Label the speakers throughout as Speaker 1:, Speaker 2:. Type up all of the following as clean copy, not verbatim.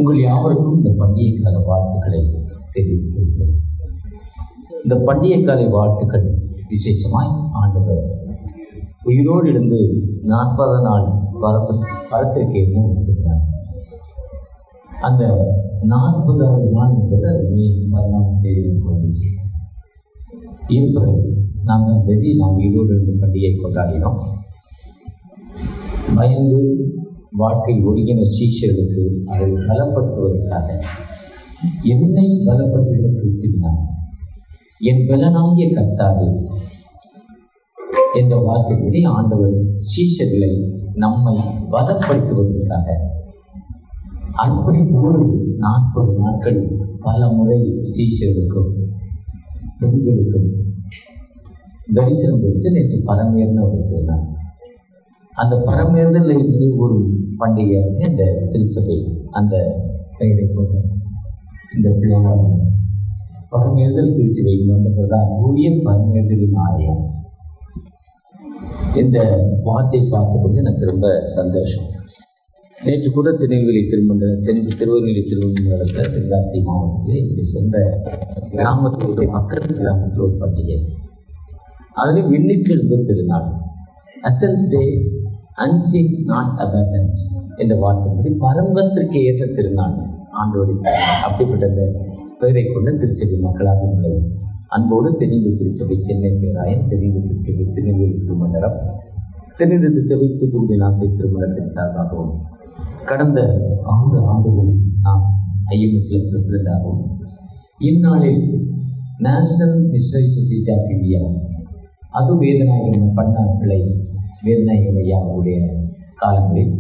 Speaker 1: உங்கள் யாவருக்கும் இந்த பண்டிகை கால வாழ்த்துக்களை தெரிவித்துக் கொள்கிறேன். இந்த பண்டிகை கால வாழ்த்துக்கள் விசேஷமாய் ஆண்டவர் உயிரோடு இருந்து 40 நாள் பரத்திற்கு கொடுத்திருக்கிறார். அந்த 40வது நாள் என்பது அது மே 14ஆம் தேதி வந்துச்சு. ஏப்ரல் 4ஆம் தேதி நாம் உயிரோடு இருந்து பண்டிகை கொண்டாடினோம். பயந்து வாழ்க்கை ஒருங்கின சீஷர்களுக்கு அதை பலப்படுத்துவதற்காக என்னை பலப்படுத்துகிற கிறிஸ்துவினார் என் பலனாகிய கர்த்தாவே என்ற வார்த்தைப்படி ஆண்டவர் சீஷர்களை நம்மை பலப்படுத்துவதற்காக அர்ப்பணிப்போடு 40 நாட்கள் பல முறை சீஷர்களுக்கும் பெண்களுக்கும் தரிசனம் கொடுத்து நேற்று பரமேர்னு கொடுத்திருந்தார். அந்த பரமேறுதலை ஒரு பண்டிகையாக இந்த திருச்சபை அந்த பெயரை கொண்டு இந்த பிள்ளைகள் பரமேறுதல் திருச்சபை வந்ததுதான் தூய பரமேறுதலின் ஆலயம். இந்த வார்த்தை பார்க்கும்போது எனக்கு ரொம்ப சந்தோஷம். நேற்று கூட திருநெல்வேலி திருமண்டலத்தில் தென்காசி மாவட்டத்தில் என்னுடைய சொந்த கிராமத்தினுடைய பக்கத்து கிராமத்தில் ஒரு பண்டிகை. அதில் விண்ணுக்கு எழுந்த திருநாள் அசன்ஸ் டே அன்சீன் நாட் அபசன்ட் என்ற வார்த்தைப்படி பரம்பத்திற்கு ஏற்ற திருநாள் ஆண்டோடைய. அப்படிப்பட்ட அந்த பெயரை கொண்ட திருச்சபை மக்களாக உங்களை அன்போடு தெரிந்த திருச்சபை சென்னை பேராயம், தெரிந்த திருச்சபை திருநெல்வேலி திருமண்டலம், தெரிந்த திருச்சபை தூத்துக்குடி நாசை திருமண்டலத்தின் சார்பாகவும் கடந்த 6 ஆண்டுகள் நாம் ஐஎம்எஸ்ல பிரசிடென்டாகவும் இந்நாளில் national missionary society of India அது வேதநாயகம் பண்ணார் பிள்ளை வேதநாயகம் ஐயா அவருடைய காலங்களில்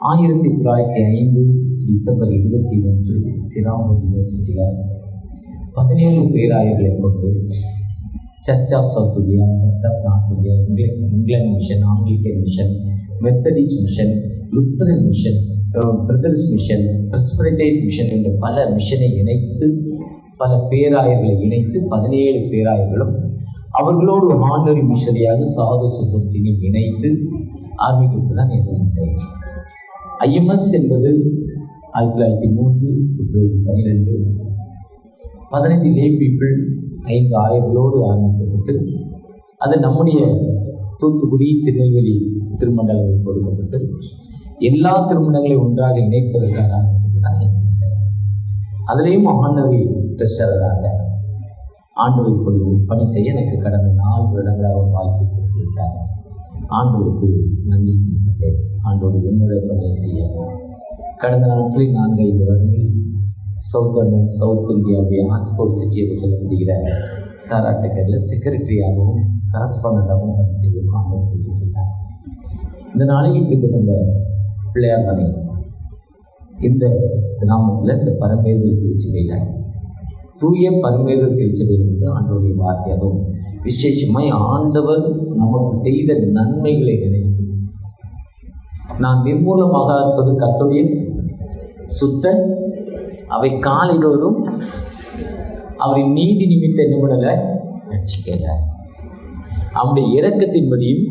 Speaker 1: 1905 டிசம்பர் 21 சிராமூர் யூனிவர்சிட்டியில் 17 பேராயர்களை கொண்டு church of South India, church of North India, England mission, Anglican mission, Methodist mission, Lutheran mission, brothers mission, Presbyterian mission என்ற பல மிஷனை இணைத்து பல பேராயர்களை இணைத்து 17 பேராயர்களும் அவர்களோடு ஆண்டரி மிஷனரியாக சாது சுந்தர் சிங்கை இணைத்து ஆரம்பிக்கிறது தான் என்னுடைய செயல். ஐஎம்எஸ் என்பது 1903 பிப்ரவரி 12 15 லே பீப்புள் 5 ஆயர்களோடு ஆரம்பிக்கப்பட்டு அது நம்முடைய தூத்துக்குடி திருநெல்வேலி திருமண்டலங்கள் கொடுக்கப்பட்டு எல்லா திருமணங்களையும் ஒன்றாக இணைப்பதற்காக தான் என்னுடைய செயல். அதிலேயும் ஆண்டவரி ட்ரெஷரராக ஆண்டவரை கொண்டு பணி செய்ய எனக்கு கடந்த 4 வருடங்களாக வாய்ப்பு கொடுத்திருக்கிறார். ஆண்டவருக்கு நன்றி செலுத்துகிறேன். ஆண்டோடு என்னுடைய பணியை செய்ய கடந்த நாட்களில் 4-5 வருடங்கள் சவுத் இந்தியாவுடைய ஆக்ஸ்போர்ட் சிட்டி என்று சொல்லப்படுகிற சாராட்டக்கரில் செக்ரட்டரியாகவும் கரஸ்பாண்டாகவும் பணி செய்து ஆண்டவருக்கு செய்தார். இந்த நாளில் இப்படிப்பட்ட இந்த பிள்ளையார் மனை இந்த கிராமத்தில் இந்த பரமேறுதல் திருச்சபையில் தூய பரமேறுதல் திருச்சபை வந்து ஆண்டவருடைய வார்த்தை, அதுவும் விசேஷமாய் ஆண்டவர் நமக்கு செய்த நன்மைகளை நினைத்து நான் நிர்மூலமாக இருப்பது கர்த்தருடைய சுத்த அவை காலைதோறும் அவரின் நீதி நிமித்த நிமிடலை ரட்சிக்கிறார். அவருடைய இரக்கத்தின்படியும்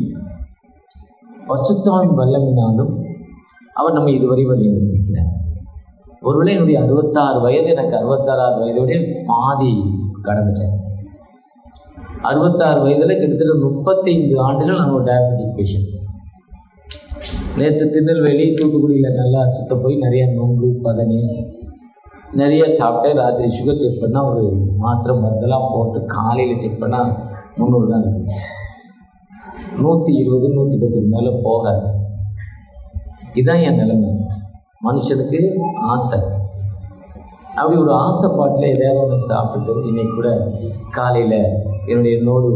Speaker 1: பரிசுத்தாவின் வல்லமையினாலும் அவர் நம்மை இதுவரை வழிநடத்திருக்கிறார். ஒருவேளை என்னுடைய 66 வயது, எனக்கு 66 வயதோடைய பாதி கடந்துட்டேன். 66 வயதில் கிட்டத்தட்ட 35 ஆண்டுகள் நான் ஒரு டயபெட்டிக் பேஷண்ட். நேற்று திருநெல்வேலி தூத்துக்குடியில் நல்லா சுத்த போய் நிறைய நொங்கு பதனி நிறைய சாப்பிட்டேன். ராத்திரி சுகர் செக் பண்ணால் ஒரு மாத்திரை மருந்தெல்லாம் போட்டு காலையில் செக் பண்ணால் 300 தான் இருக்குது. 120 110 மேலே போகாது. இதுதான் என் நிலைமை. மனுஷனுக்கு ஆசை. அப்படி ஒரு ஆசைப்பாட்டில் எதாவது ஒன்று சாப்பிட்டு இன்னைக்கு கூட காலையில் என்னோடு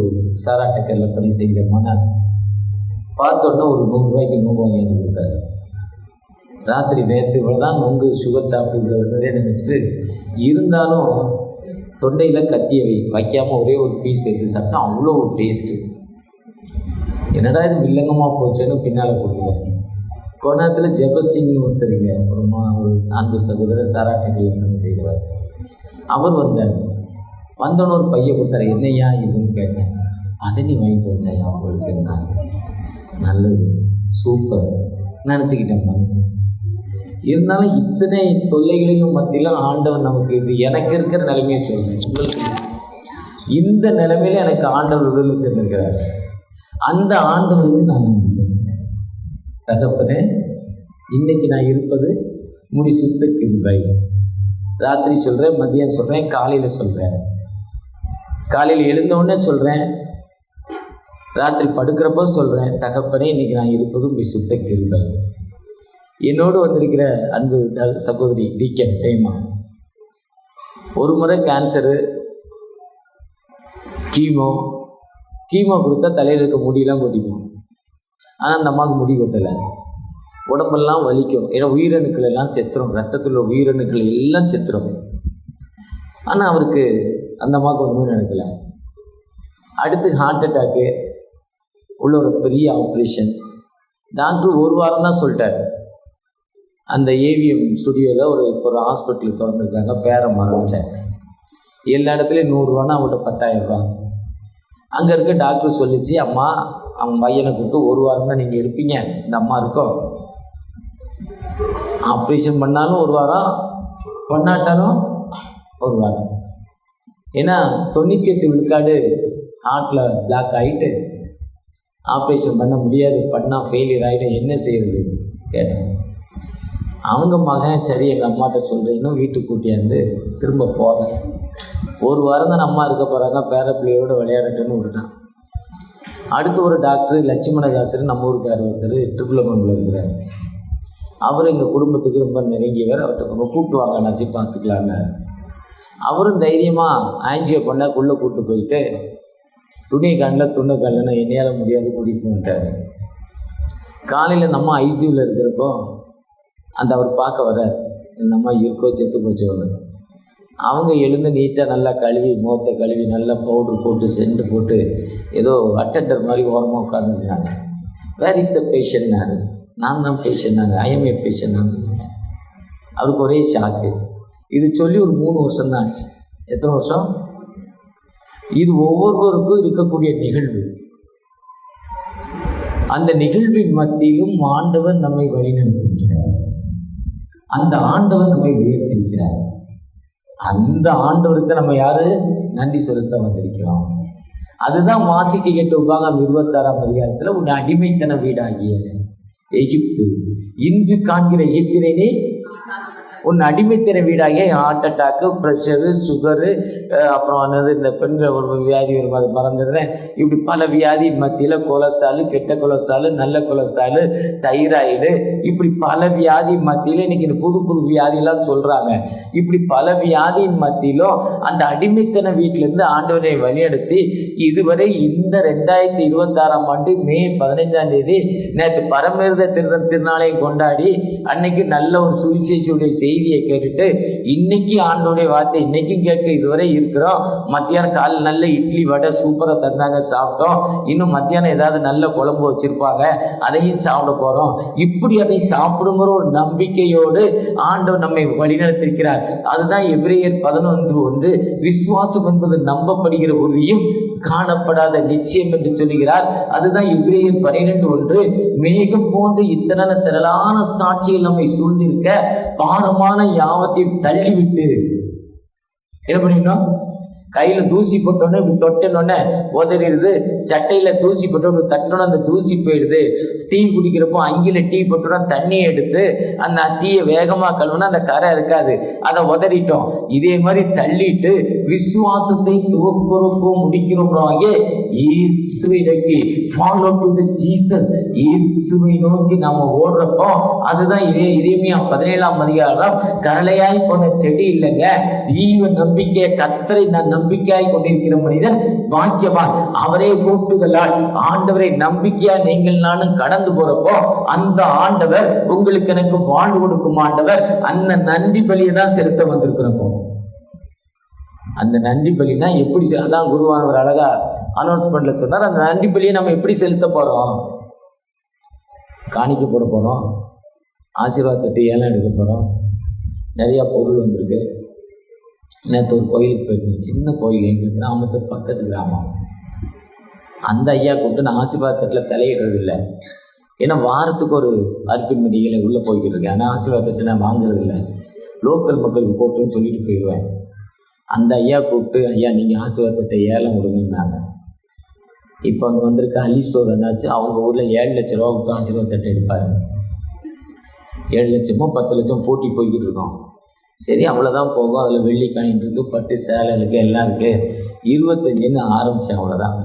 Speaker 1: சாராட்டக்கரில் பணி செய்த மனாஸ் பார்த்தோன்னா ஒரு 100 ரூபாய்க்கு நொங்கு வாங்கி கொடுத்தாரு. ராத்திரி நேற்று இவ்வளோதான் நொங்கு சுகர் சாப்பிட்டு இருந்ததே நினச்சிட்டு இருந்தாலும் தொண்டையில் கத்தியை வைக்காமல் ஒரே ஒரு பீஸ் எடுத்து சாப்பிட்டா அவ்வளோ ஒரு டேஸ்ட்டு. என்னடா இது வில்லங்கமாக போச்சுன்னு பின்னால் கொடுத்துட்டேன். கொரோனாத்தில் ஜெபசிங்னு ஒருத்தருங்க ஒரு அன்பு சகோதரர் சாராட்டங்கள் பணி செய்வார். அவர் வந்தார். வந்தோன்னு ஒரு பையன் கொடுத்தாரு. என்னையா இதுன்னு கேட்டேன். அதை நீ வாங்கிட்டு வந்தாயா அவங்களுக்கு? நான் நல்லது சூப்பர் நினச்சிக்கிட்டேன் மனசு. இருந்தாலும் இத்தனை தொல்லைகளிலும் மத்தியிலும் ஆண்டவன் நமக்கு இது எனக்கு இருக்கிற நிலைமையை சொல்றேன் உங்களுக்கு. இந்த நிலைமையில எனக்கு ஆண்டவர் விடுதலை தந்திருக்கிறார். அந்த ஆண்டவருக்கு நான் நன்றி சொல்றேன். தகப்பனே, இன்னைக்கு நான் இருப்பது முடி சுத்த கிருபை. ராத்திரி சொல்றேன், மதியம் சொல்றேன், காலையில சொல்றேன். காலையில் எழுந்தவுடனே சொல்றேன், ராத்திரி படுக்கிறப்போ சொல்றேன், தகப்பனே இன்னைக்கு நான் இருப்பது முடி சுத்த கிருபை. என்னோடு வந்திருக்கிற அன்பு சகோதரி டீக்கன் டேமா, ஒரு முறை கேன்சரு, கீமோ கொடுத்தா தலையில் இருக்க முடியெல்லாம் கொதிக்கும். ஆனால் அந்த அம்மாவுக்கு முடி கொட்டலை. உடம்பெல்லாம் வலிக்கும். ஏன்னா உயிரணுக்கள் எல்லாம் செத்துரும், ரத்தத்தில் உள்ள உயிரணுக்கள் எல்லாம் செத்துரும். ஆனால் அவருக்கு அந்த அம்மாவுக்கு ஒன்றுமே நடக்கலை. அடுத்து ஹார்ட் அட்டாக்கு உள்ள ஒரு பெரிய ஆப்ரேஷன். டாக்டர் ஒரு வாரம் தான் சொல்லிட்டார். அந்த ஏவிஎம் ஸ்டுடியோவில் இப்போ ஒரு ஹாஸ்பிட்டல் திறந்துருக்காங்க, பேரம் ஆரம்பித்தாங்க. எல்லா இடத்துலையும் 100 ரூபான்னா அவங்கள்ட்ட 10,000 ரூபா. அங்கே இருக்க டாக்டர் சொல்லிச்சு, அம்மா அவன் பையனை கூப்பிட்டு 1 வாரம் தான் நீங்கள் இருப்பீங்க, இந்த அம்மா இருக்கோம். ஆப்ரேஷன் பண்ணாலும் 1 வாரம், பண்ணாட்டாலும் 1 வாரம். ஏன்னா 98 விழுக்காடு ஹார்ட்டில் பிளாக் ஆகிட்டு ஆப்ரேஷன் பண்ண முடியாது, பண்ணால் ஃபெயிலியர் ஆகிடும், என்ன செய்யறது கேட்டேன். அவங்க மகன் சரி எங்கள் அம்மாட்ட சொல்கிறீங்கன்னு வீட்டுக்கு கூட்டியாந்து திரும்ப போகிறேன். 1 வாரம் தான் அம்மா இருக்க போகிறாங்க, பேர பிள்ளையோடு விளையாடட்டுன்னு விட்டுட்டான். அடுத்து ஒரு டாக்டர் லட்சுமணதாசர், நம்ம ஊருக்கார் ஒருத்தர், ட்ரிபிளமனில் இருக்கிறார். அவர் எங்கள் குடும்பத்துக்கு ரொம்ப நெருங்கியவர். அவர்கிட்ட ரொம்ப கூப்பிட்டு வாங்க, நச்சு பார்த்துக்கலான்னு. அவரும் தைரியமாக ஆன்ஜியோ பண்ணக்குள்ளே கூப்பிட்டு போயிட்டு துணி கண்ணில் துண்ணை கண்ணுன்னு என்னையால் முடியாது கூட்டிகிட்டு போயிட்டார். காலையில் நம்ம ஐசியூவில் இருக்கிறப்போ அந்த அவர் பார்க்க வர்றார். இந்த அம்மா இருக்கோ செத்து போச்சவங்க. அவங்க எழுந்து நீட்டாக நல்லா கழுவி, முகத்தை கழுவி, நல்லா பவுடர் போட்டு சென்ட் போட்டு ஏதோ அட்டெண்டர் மாதிரி ஓரமாக உட்காந்துருந்தாங்க. Where is the பேஷண்ட்னாரு. நான் தான் பேஷண்ட்னாங்க. ஐஎம் ஏ பேஷண்ட்னாங்க. அவருக்கு ஒரே ஷாக்கு. இது சொல்லி ஒரு 3 வருஷம் தான் ஆச்சு. எத்தனை வருஷம்? இது ஒவ்வொருவருக்கும் இருக்கக்கூடிய நிகழ்வு. அந்த நிகழ்வின் மத்தியிலும் ஆண்டவர் நம்மை வழிநடத்திருக்கிறார். அந்த ஆண்டவர் நம்மை உயர்த்திருக்கிறார். அந்த ஆண்டவருக்கு நம்ம யாரு நன்றி செலுத்த வந்திருக்கிறோம். அதுதான் வாசிக்க கேட்டு உபாகம் 26ஆம் அதிகாரத்தில், உன் அடிமைத்தன வீடாகிய எகிப்து இன்று காண்கிற எத்திரனே உன் அடிமைத்தன வீடாகிய ஹார்ட் அட்டாக்கு, ப்ரெஷரு, சுகரு, அப்புறம் என்னது இந்த பெண்கள் ஒரு வியாதி வரும், அது மறந்துடுறேன். இப்படி பல வியாதியின் மத்தியில் கொலஸ்ட்ராலு, கெட்ட கொலஸ்ட்ராலு, நல்ல கொலஸ்ட்ராலு, தைராய்டு, இப்படி பல வியாதியின் மத்தியில் இன்னைக்கு புது புது வியாதியெல்லாம் சொல்கிறாங்க. இப்படி பல வியாதியின் மத்தியிலும் அந்த அடிமைத்தன வீட்டிலேருந்து ஆண்டவரை வழிநடத்தி இதுவரை இந்த 2026ஆம் ஆண்டு மே 15ஆம் தேதி நேற்று பரமேறுத திருநாளை கொண்டாடி அன்னைக்கு நல்ல ஒரு சுவிசேஷுடைய செய்தியை கேட்டுட்டு இன்னைக்கு ஆண்டோடைய வார்த்தை இன்னைக்கும் கேட்க இதுவரை இருக்கிறோம். மத்தியானம் காலையில் நல்ல இட்லி வடை சூப்பராக தந்தாங்க, சாப்பிட்டோம். இன்னும் மத்தியானம் ஏதாவது நல்ல குழம்பு வச்சிருப்பாங்க, அதையும் சாப்பிட போறோம். இப்படி அதை சாப்பிடுங்கிற ஒரு நம்பிக்கையோடு ஆண்டவர் நம்மை வழிநடத்திருக்கிறார். அதுதான் எபிரேயர் 11:1, விசுவாசம் என்பது நம்பப்படுகிற உறுதியும் காணப்படாத நிச்சயம் என்று சொல்லுகிறார். அதுதான் எபிரேயர் 12:1, மேகம் போன்று இத்தனை திரளான சாட்சிகள் நம்மை சூழ்ந்திருக்க பாரமான யாவத்தையும் தள்ளிவிட்டு என்ன பண்ணிடணும்? கையில் தூசி போட்டோன்னே இப்படி தொட்டனோடனே உதறிடுது. சட்டையில் தூசி போட்டோன்னு தட்டோன்னு அந்த தூசி போயிடுது. டீ குடிக்கிறப்போ அங்கில டீ போட்டோன்னா தண்ணியை எடுத்து அந்த டீயை வேகமாக கழுவுனா அந்த கரை இருக்காது, அதை உதறிட்டோம். இதே மாதிரி தள்ளிட்டு விசுவாசத்தை துவக்கிறோம் முடிக்கிறோம்னாவே இயேசுவை நோக்கி ஃபாலோ டு தி ஜீசஸ், இயேசுவை நோக்கி நாம ஓடுறப்போ அதுதான் எரேமியா 17ஆம் அதிகாரம், கரளையாய் போன செடி இல்லைங்க, ஜீவ நம்பிக்கையை கர்த்தரை நான் நம்பிக்கையாய் கொண்டிருக்கிற மனிதன் பாக்கியவான். அவரே போட்டுதலால் ஆண்டவரை நம்பிக்கையா நீங்கள் நானும் கடந்து போறப்போ அந்த ஆண்டவர் உங்களுக்கு எனக்கு வாழ்வு கொடுக்கும் ஆண்டவர். அந்த நன்றி பலியை தான் செலுத்த வந்திருக்கிறப்போ அந்த நன்றி பலினா எப்படி, அதான் குருவானவர் அழகா அனௌன்ஸ்மெண்ட்ல சொன்னார். அந்த நன்றி பலியை நம்ம எப்படி செலுத்த போறோம்? காணிக்க போட போறோம், ஆசீர்வாதத்தை ஏலம் எடுக்க போறோம், நிறைய பொருள் வந்திருக்கு. நேற்று ஒரு கோயிலுக்கு போயிருந்தேன், சின்ன கோயில், எங்கள் கிராமத்து பக்கத்து கிராமம். அந்த ஐயா கூப்பிட்டு நான் ஆசீர்வாதத்தில் தலையிடுறது இல்லை, ஏன்னா வாரத்துக்கு ஒரு அர்ப்பின் மீட்டிங்கில் உள்ளே போய்கிட்டு இருக்கேன். ஆனால் ஆசீர்வாதத்தை நான் வாங்குறது இல்லை, லோக்கல் மக்களுக்கு போட்டுன்னு சொல்லிட்டு போயிடுவேன். அந்த ஐயா கூப்பிட்டு, ஐயா நீங்கள் ஆசீர்வாதத்தை ஏலம் விடுங்கன்னாங்க. இப்போ அங்கே வந்திருக்க அலி ஸ்டோர் என்னாச்சு, அவங்க ஊரில் 7 லட்ச ரூபா கொடுத்து ஆசீர்வாதத்தை எடுப்பார். 7 லட்சமோ 10 லட்சம் போட்டி போய்கிட்டு இருக்கோம். சரி அவ்வளோதான் போகும், அதில் வெள்ளி காயின் இருக்குது, பட்டு சேலை இருக்குது, எல்லாம் இருக்குது. 25ன்னு ஆரம்பித்தேன், அவ்வளோதான்.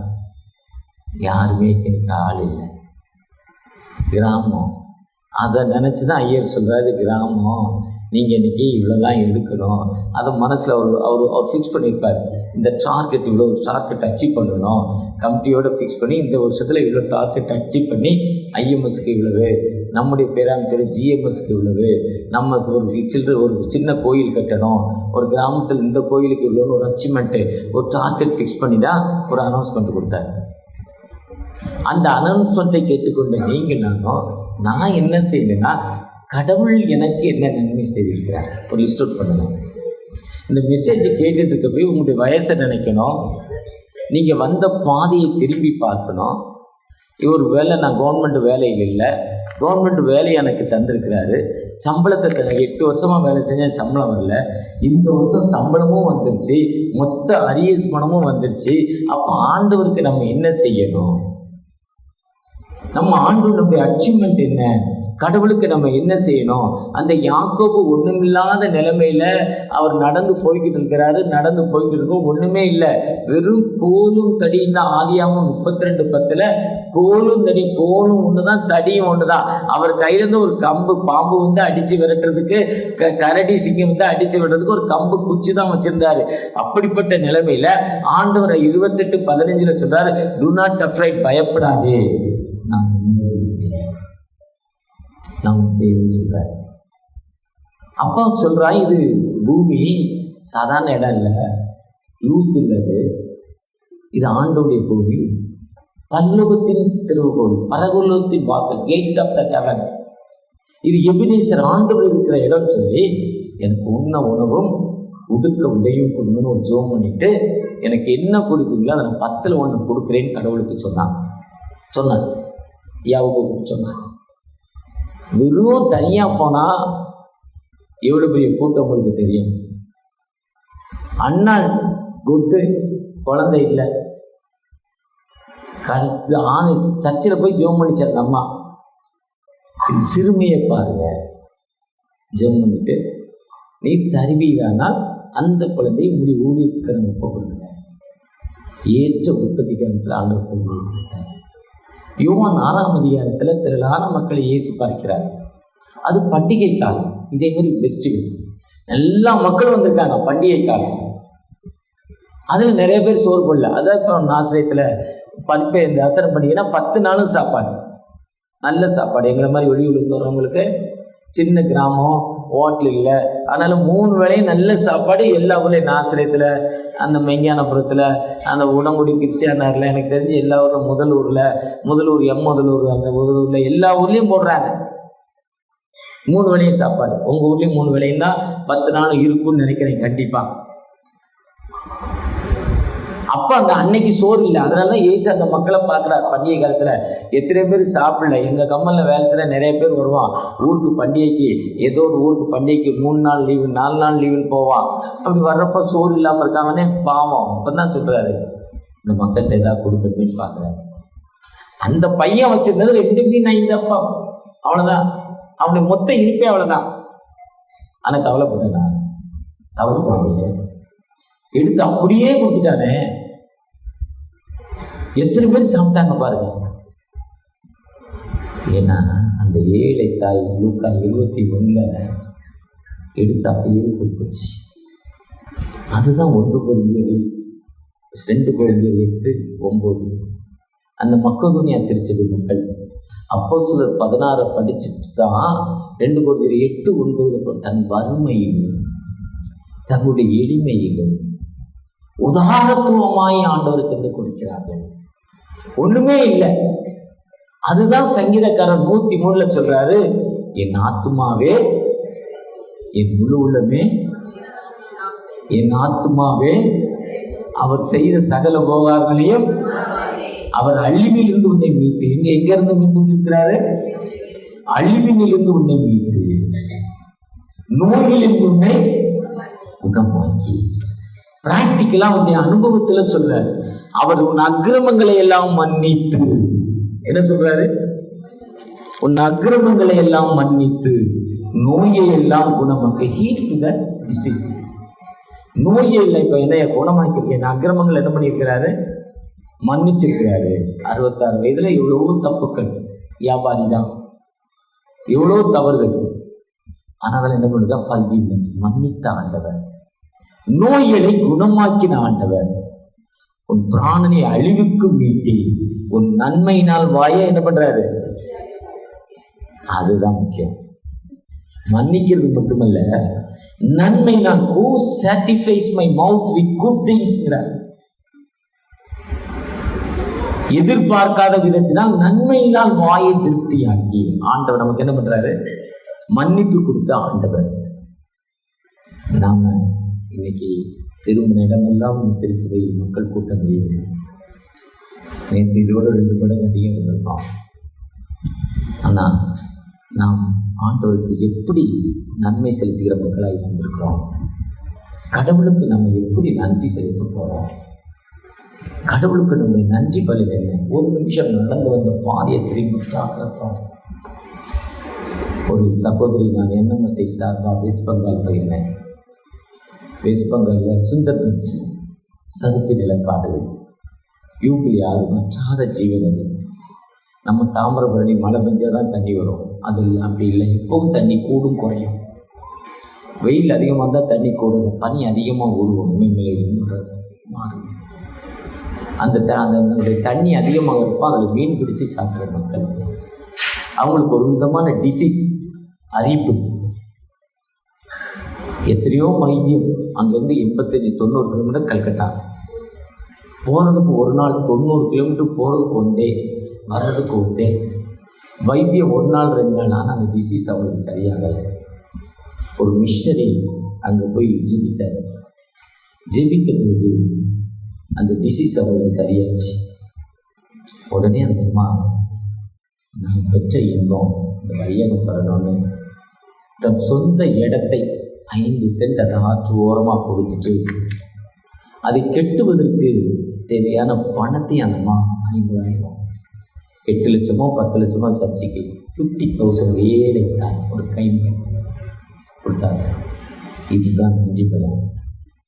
Speaker 1: யாருமே எனக்கு ஆள் இல்லை. கிராமம் அதை நினச்சி தான் ஐயர் சொல்கிறாரு, கிராமம் நீங்கள் இன்றைக்கி இவ்வளோதான் எடுக்கணும். அதை மனசில் அவர் ஃபிக்ஸ் பண்ணியிருப்பார். இந்த டார்கெட் இவ்வளோ டார்கெட் அச்சீவ் பண்ணணும், கமிட்டியோடு ஃபிக்ஸ் பண்ணி இந்த வருஷத்தில் இவ்வளோ டார்கெட் அச்சீவ் பண்ணி ஐஎம்எஸ்க்கு இவ்வளவு, நம்முடைய பேராமத்தோட ஜிஎம்எஸ்க்கு இவ்வளவு, நமக்கு ஒரு சின்ன கோயில் கட்டணும், ஒரு கிராமத்தில் இந்த கோயிலுக்கு இவ்வளோன்னு ஒரு அச்சீவ்மெண்ட்டு, ஒரு டார்கெட் ஃபிக்ஸ் பண்ணி தான் ஒரு அனௌன்ஸ்மெண்ட் கொடுத்தாரு. அந்த அனௌன்ஸ்மெண்ட்டை கேட்டுக்கொண்ட நீங்கள் நான் என்ன செய்யலைன்னா, கடவுள் எனக்கு என்ன நன்மை செய்திருக்கிறார் ஒரு லிஸ்ட் அவுட் பண்ணணும். இந்த மெசேஜை கேட்டுட்டு இருக்க போய் உங்களுடைய வயசை நினைக்கணும், நீங்கள் வந்த பாதையை திரும்பி பார்க்கணும். இவர் வேலை, நான் கவர்மெண்ட் வேலையில் இல்லை, கவர்மெண்ட் வேலையை எனக்கு தந்திருக்கிறாரு, சம்பளத்தை 8 வருஷமாக வேலை செஞ்சேன், சம்பளம் வரல, இந்த வருஷம் சம்பளமும் வந்துருச்சு, மொத்த அரியர்ஸ் பணமும் வந்துருச்சு. அப்போ ஆண்டவருக்கு நம்ம என்ன செய்யணும்? நம்ம ஆண்டவருடைய அச்சீவ்மெண்ட் என்ன? கடவுளுக்கு நம்ம என்ன செய்யணும்? அந்த யாக்கோபு ஒன்றுமில்லாத நிலைமையில அவர் நடந்து போய்கிட்டு இருக்கும், ஒன்றுமே இல்லை, வெறும் கோலும் தடியும் தான். ஆதியாகமம் 32:10 கோலும் தடி, கோலும் ஒன்று தான், தடியும் ஒன்று தான். அவர் கையிலேருந்து ஒரு கம்பு, பாம்பு வந்து அடித்து விரட்டுறதுக்கு, கரடி சிங்கம் வந்து அடித்து விடுறதுக்கு ஒரு கம்பு குச்சி தான் வச்சுருந்தாரு. அப்படிப்பட்ட நிலைமையில ஆண்டவர் 28:15 சொல்றாரு, டு நாட் அஃப்ரைட், பயப்படாதே, நான் தேவன் சொல்றாரு. அப்பா சொல்றா, இது பூமி சாதாரண இடம் இல்லை, லூஸ் இல்லது, இது ஆண்டோடைய பூமி, பரலோகத்தின் திருவுகோள், பரலோகத்தின் வாசல், கேட் ஆஃப் த ஹெவன். இது எபினேசர், ஆண்டவர் இருக்கிற இடம் சொல்லி, எனக்கு உண்ண உணவும் உடுக்க உடையும் கொடுங்கன்னு ஒரு ஜோம் பண்ணிட்டு, எனக்கு என்ன கொடுக்குங்களோ அதை நான் 10ல் 1 கொடுக்குறேன்னு கடவுளுக்கு சொன்னார். யாவுக்கு சொன்னார். வெறும் தனியாக போனால் எவ்வளோ பெரிய கூட்டம் உங்களுக்கு தெரியும். அண்ணா குட்டு குழந்தை இல்லை, சர்ச்சில் போய் ஜெபம் பண்ணிச்சார் அந்த அம்மா. சிறுமியை பாருங்க, ஜெபம் பண்ணிட்டு நீ தருவீரானால் அந்த குழந்தையை உங்களுடைய ஊழியத்துக்கு நம்ம கொடுங்க. ஏற்ற உற்பத்தி காலத்தில் ஆண்டவர் குழந்தையை கொடுத்தார். யோவான் 6ஆம் அதிகாரத்தில் திரளான மக்களை இயேசு பார்க்கிறார். அது பண்டிகை காலம், இதே மாதிரி ஃபெஸ்டிவல், எல்லா மக்களும் வந்திருக்காங்க, பண்டிகை காலம். அதில் நிறைய பேர் சோறு போடல. அதான் இப்போ நாசிரியத்தில் பருப்பை இந்த அசரம் பண்டிகைன்னா 10 நாளும் சாப்பாடு, நல்ல சாப்பாடு. எங்களை மாதிரி வெளியூருக்கு வரவங்களுக்கு சின்ன கிராமம், ஹோட்டல் இல்லை, அதனால் 3 வேளையும் நல்ல சாப்பாடு. எல்லா ஊர்லேயும் நாசிரியத்தில், அந்த மெஞ்ஞானபுரத்தில், அந்த உடங்குடி கிறிஸ்டியானாரில், எனக்கு தெரிஞ்சு எல்லா ஊரில், முதலூர், அந்த முதலூரில், எல்லா ஊர்லேயும் போடுறாங்க 3 வேளையும் சாப்பாடு. உங்கள் ஊர்லேயும் 3 வேளையும் தான் 10 நாளும் இருக்குன்னு நினைக்கிறேன் கண்டிப்பாக. அப்போ அந்த அன்னைக்கு சோறு இல்லை, அதனால தான் ஏசு அந்த மக்களை பார்க்குறாரு. பண்டிகை காலத்தில் எத்தனை பேர் சாப்பிடல. எங்கள் கம்மலில் வேலை செய்கிற நிறைய பேர் வருவான் ஊருக்கு பண்டிகைக்கு, ஏதோ ஒரு ஊருக்கு பண்டிகைக்கு 3 நாள் லீவு, 4 நாள் லீவுன்னு போவான். அப்படி வர்றப்போ சோறு இல்லாமல் இருக்காங்கன்னே பாவம். அப்போ தான் சொல்கிறாரு, இந்த மக்கள்கிட்ட ஏதாவது கொடுக்கணும்னு பார்க்குறாரு. அந்த பையன் வச்சிருந்தது 2 மீன் 5 அப்பம், அவ்வளோதான். அவனுடைய மொத்த இருப்பே அவ்வளோதான். ஆனால் கவலைப்பட்டேனா? கவலைப்படலையே, எடுத்து அப்படியே கொடுத்துட்டானே. எத்தனை பேர் சாப்பிட்டாங்க பாருங்க. ஏன்னா அந்த ஏழை தாய் லூக்கா 21 எடுத்து அப்படியே கொடுத்துருச்சு. அதுதான் 1 கொரிந்தியர் 2 கொரிந்தியர் 8:9. அந்த மக்கதோனியா திருச்சபை மக்கள் அப்போஸ்தலர் 16 படிச்சுட்டு தான் 2 கொரிந்தியர் 8:9 தன் வறுமையிலும் தங்களுடைய எளிமையிலும் உதாரணத்துவமாய் ஆண்டவருக்கு என்று கொடுக்கிறார்கள். ஒண்ணுமே இல்லை. அதுதான் சங்கீதக்காரர் 103 சொல்றாரு, என் ஆத்துமாவே, என் முழு உள்ளமே, என் ஆத்துமாவே அவர் செய்த சகல உபகாரங்களையும். அவர் அழிவிலிருந்து உன்னை மீட்டு, எங்க இருந்து மீட்டு இருக்கிறாரு? அழிவிலிருந்து உன்னை மீட்டு, நோயிலிருந்து உன்னை குணமாக்கி. பிராக்டிக்கலா உன்னுடைய அனுபவத்துல சொல்றாரு. அவர் உன் அக்கிரமங்களை எல்லாம் மன்னித்து, என்ன சொல்றாரு? உன் அக்கிரமங்களை எல்லாம் மன்னித்து நோயை எல்லாம் குணமாக்கி. Heal the disease. நோயே இல்லை, இப்ப என்ன குணமாக்கிருக்கேன். அக்கிரமங்கள் என்ன பண்ணியிருக்கிறாரு? மன்னிச்சிருக்கிறாரு. 66 வயதுல எவ்வளவோ தப்புக்கள், வியாபாரி தான், எவ்வளோ தவறுகள். ஆனால் என்ன பண்ணுறா? ஃபர்கிவ்னஸ், மன்னித்த ஆண்டவர், நோய்களை குணமாக்கின ஆண்டவர், உன் பிராணனை அழிவுக்கு மீட்டி உன் நன்மையினால் வாய என்ன பண்றாரு? அதுதான் முக்கியம். மன்னிக்கிறது மட்டுமல்ல, நன்மையினால் who satisfies my mouth with good things. எதிர்பார்க்காத விதத்தினால் நன்மையினால் வாயை திருப்தியாக்கி ஆண்டவர் நமக்கு என்ன பண்றாரு? மன்னிப்பு கொடுத்த ஆண்டவர். நாம இன்னைக்கு திரும்பின இடமெல்லாம் திருச்சபை மக்கள் கூட்டம் தெரியுது. நேற்று இதோட 2 மடங்கு அதிகம் இருந்திருக்கோம். ஆனா நாம் ஆண்டவருக்கு எப்படி நன்மை செலுத்துகிற மக்களாக இருந்திருக்கிறோம்? கடவுளுக்கு நம்ம எப்படி நன்றி செலுத்த போறோம்? கடவுளுக்கு நம்ம நன்றி பலி வேணும். ஒரு நிமிஷம் நடந்து வந்த பாதையை திரும்பி பார்க்கிறோம். ஒரு சகோதரி, நான் என்எம்எஸ்ஐ சார்பாக வெஸ்ட் பெங்கால் போயிருந்தேன். வெஸ்ட் பெங்காலில் சுந்தர்பன்ஸ் சதுப்பு நிலக்காடுகள், யூபிலி ஆறு மற்றாத ஜீவன். அது நம்ம தாமிரபரணி மழை பெஞ்சாதான் தண்ணி வரும், அது அப்படி இல்லை. எப்பவும் தண்ணி கூடும் குறையும். வெயில் அதிகமாக இருந்தால் தண்ணி கூடும், பனி அதிகமாக ஓடுவோம், மேலே மாறும். அந்த தண்ணி அதிகமாக இருக்கும், அதில் மீன் பிடிச்சி சாப்பிட்ற மக்கள். அவங்களுக்கு ஒரு விதமான டிசீஸ், அரிப்பு. எத்தனையோ வைத்தியம். அங்கேருந்து 85-90 கிலோமீட்டர் கல்கட்டா போகிறதுக்கு ஒரு நாள், 90 கிலோமீட்டர் போகிறதுக்கு 1 டே, வர்றதுக்கு 1 டே. வைத்தியம் 1 நாள் 2 நாள். ஆனால் அந்த டிசீஸ் அவங்களுக்கு சரியாகலை. ஒரு மிஷனரி அங்கே போய் ஜெபித்த போது அந்த டிசீஸ் அவங்களுக்கு சரியாச்சு. உடனே அந்த அம்மா, நான் பெற்ற இன்பம் இந்த வையகம் பெறணும்னு தன் சொந்த இடத்தை 5 சென்ட் அதை ஆற்று ஓரமாக கொடுத்துட்டு, அதை கெட்டுவதற்கு தேவையான பணத்தை அந்த அம்மா 50,000, 8 லட்சமோ 10 லட்சமோ சர்ச்சைக்கு 50,000 ஏழை தான் ஒரு கை கொடுத்தாங்க. இதுதான் நன்றி பலம்.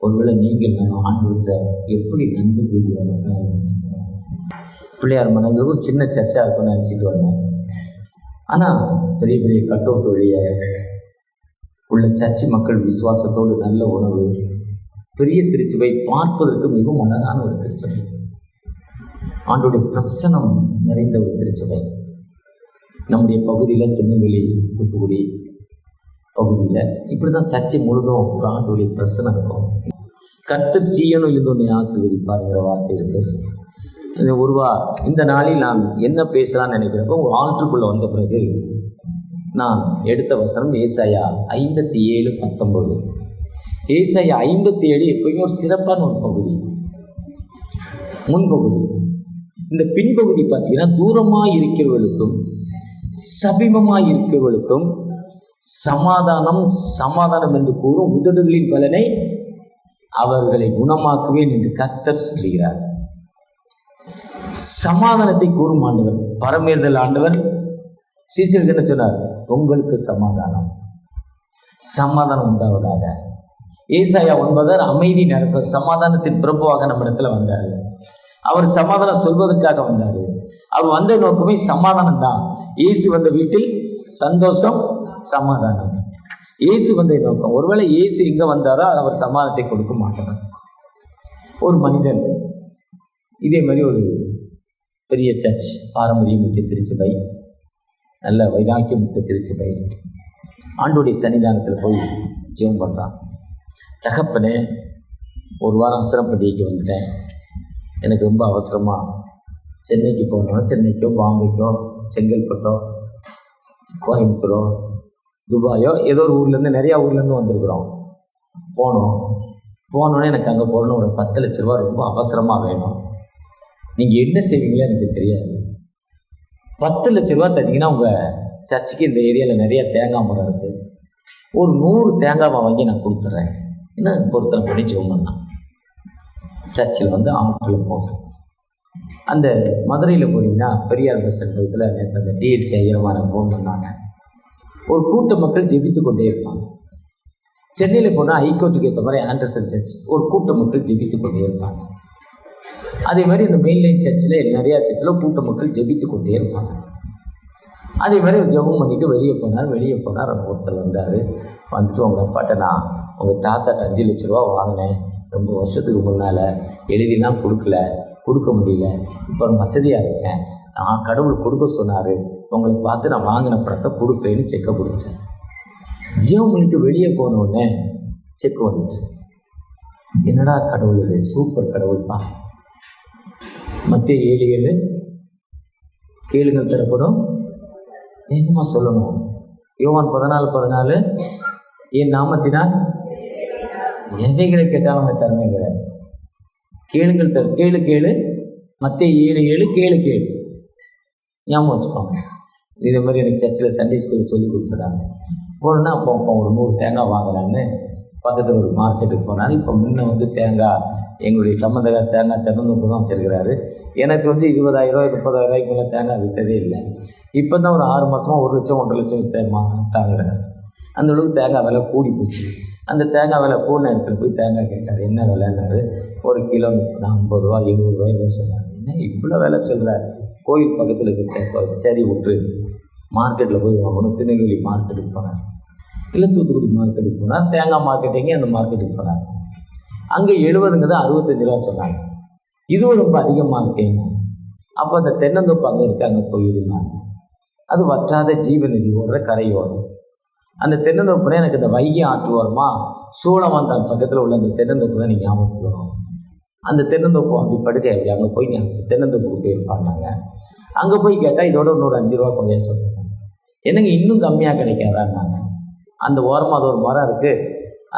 Speaker 1: ஒருவேளை நீங்கள் நான் ஆண்டவர்கிட்ட எப்படி நன்றி கூறுவாங்க? பிள்ளையார் மனைவி ஒரு சின்ன சர்ச்சாக இருக்கும்னு நினச்சிட்டு வந்தேன். ஆனால் பெரிய பெரிய கட் அவுட் வழிய உள்ள சர்ச்சு மக்கள் விசுவாசத்தோடு நல்ல உணவு, பெரிய திருச்சபை, பார்ப்பதற்கு மிகவும் அழகான ஒரு திருச்சபை, ஆண்டோடைய பிரசனம் நிறைந்த ஒரு திருச்சபை. நம்முடைய பகுதியில், திருநெல்வேலி தூத்துக்குடி பகுதியில் இப்படி தான் சர்ச்சை முழுதும் ஒரு ஆண்டோடைய பிரசனம் இருக்கும். கர்த்தர் சீயோனில் இருந்து ஒன்று ஆசீர்வதிப்பாருங்கிற வார்த்தை இருக்குது. இந்த நாளில் நான் என்ன பேசலாம்னு நினைக்கிறப்போ, ஒரு ஆல்ட்ருக்குள்ளே வந்த பிறகு நான் எடுத்த வசனம் ஏசாயா 57:19. ஏசாயா 57 எப்பயுமே ஒரு சிறப்பான ஒரு பகுதி, முன்பகுதி. இந்த பின்பகுதி பார்த்தீங்கன்னா, தூரமாக இருக்கிறவர்களுக்கும் சமீபமாக இருக்கிறவர்களுக்கும் சமாதானம் சமாதானம் என்று கூறும் உதடுகளின் பலனை அவர்களை குணமாக்குவேன் என்று கர்த்தர் சொல்கிறார். சமாதானத்தை கூறும் ஆண்டவர், பரமேறுதல் ஆண்டவர் சீசருக்கு என்ன சொன்னார்? உங்களுக்கு சமாதானம், சமாதானம் உண்டாவதாக. ஏசாயா 9 அமைதி நரச சமாதானத்தின் பிரபுவாக நம்ம இடத்துல வந்தார். அவர் சமாதானம் சொல்வதற்காக வந்தார். அவர் வந்த நோக்கமே சமாதானம் தான். இயேசு வந்த வீட்டில் சந்தோஷம், சமாதானம். இயேசு வந்த நோக்கம். ஒருவேளை இயேசு எங்க வந்தாரோ அவர் சமாதானத்தை கொடுக்க மாட்டார். ஒரு மனிதன் இதே மாதிரி ஒரு பெரிய சர்ச், பாரம்பரியம் மிக்க திருச்சபை, நல்ல வைராக்கியம் மிக்க திருச்சபை, ஆண்டோடைய சன்னிதானத்தில் போய் ஜெபம் பண்ணுறான். தகப்பனே, ஒரு வாரம் அவசரப்பட்டிக்கு வந்துட்டேன், எனக்கு ரொம்ப அவசரமாக சென்னைக்கு போகணும். சென்னைக்கோ பாம்பேக்கோ செங்கல்பட்டோ கோயம்புத்தூரோ துபாயோ ஏதோ ஒரு ஊர்லேருந்து, நிறையா ஊர்லேருந்து வந்திருக்கிறோம். போனோன்னே எனக்கு அங்கே போகணும், ஒரு 10 லட்ச ரூபா ரொம்ப அவசரமாக வேணும். நீங்கள் என்ன செய்வீங்களோ எனக்கு தெரியாது. 10 லட்ச ரூபா தந்தீங்கன்னா உங்கள் சர்ச்சுக்கு இந்த ஏரியாவில் நிறைய தேங்காய் மரம் இருக்குது, ஒரு 100 தேங்காவை வாங்கி நான் கொடுத்துட்றேன், என்ன பொருத்தனை பண்ணி ஜெபம் சர்ச்சில் வந்து ஆற்றில் போகிறேன். அந்த மதுரையில் போனீங்கன்னா பெரியார் பஸ் ஸ்டாண்டில் நேற்று அந்த டிஎல்சி ஐயரமான ஃபோன் பண்ணாங்க. ஒரு கூட்ட மக்கள் ஜெபித்து கொண்டே இருப்பாங்க. சென்னையில் போனால் ஹைகோர்ட்டுக்கு ஏற்ற மாதிரி ஆண்டர்சன் சர்ச் ஒரு கூட்ட மக்கள் ஜெபித்து கொண்டே இருப்பாங்க. அதே மாதிரி இந்த மெயின்லைன் சர்ச்சில் நிறையா சர்ச்சில் கூட்ட மக்கள் ஜெபித்து கொண்டே இருப்பாங்க. அதே மாதிரி ஜெபம் பண்ணிவிட்டு வெளியே போனார். ஒருத்தர் வந்தார். வந்துட்டு உங்கள் அப்பாட்ட நான் உங்கள் தாத்தாட்ட 5 லட்ச ரூபா வாங்கினேன், ரொம்ப வருஷத்துக்கு முன்னால், எழுதிலாம் கொடுக்க முடியல, இப்போ வசதியாக இருக்கேன், நான் கடவுள் கொடுக்க சொன்னார், உங்களை பார்த்து நான் வாங்கின பணத்தை கொடுப்பேன்னு செக்கை கொடுத்துட்டேன். ஜெபம் பண்ணிட்டு வெளியே போனோடனே செக் வந்துச்சு. என்னடா கடவுள் இது, சூப்பர் கடவுள்ப்பா. மத்திய 7:7 கேளுங்கள் தரப்படும், வேகமாக சொல்லணும். யோவான் 14:14 என் நாமத்தினால் எவைகளை கேட்டாலும் அவனை தரணுங்கிறார். கேளுங்கள் கேளு. மத்திய 7:7 கேளு. ஞாபகம் வச்சுக்கோங்க. இதே மாதிரி எனக்கு சர்ச்சில் சண்டே ஸ்கூலில் சொல்லி கொடுத்துட்டாங்க. போனோன்னா அப்போ ஒரு 100 தேங்காய் வாங்கலான்னு பக்கத்தில் ஒரு மார்க்கெட்டுக்கு போனார். இப்போ முன்ன வந்து தேங்காய் எங்களுடைய சம்மந்தக்கார தேங்காய் தென்னந்தோப்பு தான் வச்சுருக்கிறாரு. எனக்கு வந்து 20,000 30,000 மேலே தேங்காய் விற்றதே இல்லை. இப்போ தான் ஒரு 6 மாதமாக 1 லட்சம் 1.5 லட்சம் தாங்குறாரு. அந்த அளவுக்கு தேங்காய் விலை கூடி போச்சு. அந்த தேங்காய் விலை கூடின இடத்துல போய் தேங்காய் கேட்டார். என்ன விலைன்னாரு. ஒரு கிலோ 50 ரூபா 70 ரூபாய் சொன்னார். என்ன இவ்வளோ விலை சொல்கிறார், கோயில் பக்கத்தில் இருக்க சரி விட்டு மார்க்கெட்டில் போய் வாங்கணும். திருநெல்வேலி மார்க்கெட்டுக்கு போனார், இல்லை தூத்துக்குடி மார்க்கெட்டுக்கு போனார், தேங்காய் மார்க்கெட்டிங்க அந்த மார்க்கெட்டுக்கு போனார். அங்கே 70ங்கிறது 65 ரூபா சொன்னாங்க. இதுவும் ரொம்ப அதிகமாக இருக்கேங்க. அப்போ அந்த தென்னந்தோப்பு அங்கே இருக்கு, அங்கே போயிருந்தாங்க. அது வற்றாத ஜீவநிதி ஓடுற கரையோரம். அந்த தென்னந்தோப்புனா எனக்கு இந்த வைகை ஆற்று ஓரமா சூளவந்தான் பக்கத்தில் உள்ள அந்த தென்னந்தோப்பு தான் நீங்கள் ஞாபகத்துக்கு வரும். அந்த தென்னந்தோப்பு அப்படி படுக்கை அப்படி அங்கே போய் தென்னந்தோப்புக்கு போயிருப்பாங்க. அங்கே போய் கேட்டால் இதோட இன்னொரு 5 ரூபா கொஞ்சம் சொல்லுவாங்க. என்னங்க இன்னும் கம்மியாக கிடைக்காதான்னாங்க. அந்த ஓரமாக அது ஒரு மரம் இருக்குது,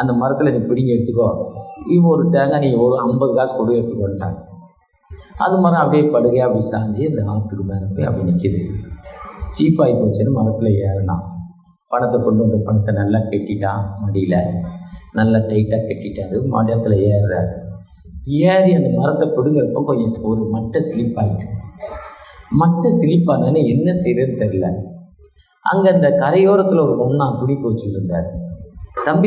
Speaker 1: அந்த மரத்தில் நீ பிடிங்கி எடுத்துக்கோ, இவன் ஒரு தேங்காய் நீ ஒரு 50 காசு கொடு எடுத்துக்கோட்டாங்க. அது மரம் அப்படியே படுகை அப்படி சாஞ்சி அந்த ஆற்றுக்கு மேலே போய் அப்படி நிற்கிது. சீப்பாகி போச்சுன்னு மரத்தில் ஏறினான். பணத்தை கொண்டு வந்த பணத்தை நல்லா கட்டிட்டான், மடியில் நல்லா டைட்டாக கட்டிட்டாரு. மடத்தில் ஏறுறாரு. ஏறி அந்த மரத்தை பிடுங்கிறப்போ கொஞ்சம் ஒரு மட்டை ஸ்லிப் ஆகிட்டு, மட்டை ஸ்லிப் ஆனானே என்ன செய்யறதுன்னு தெரில. அங்கே அந்த கரையோரத்தில் ஒரு ஒன்றா துணி துவச்சிட்டு இருந்தார்.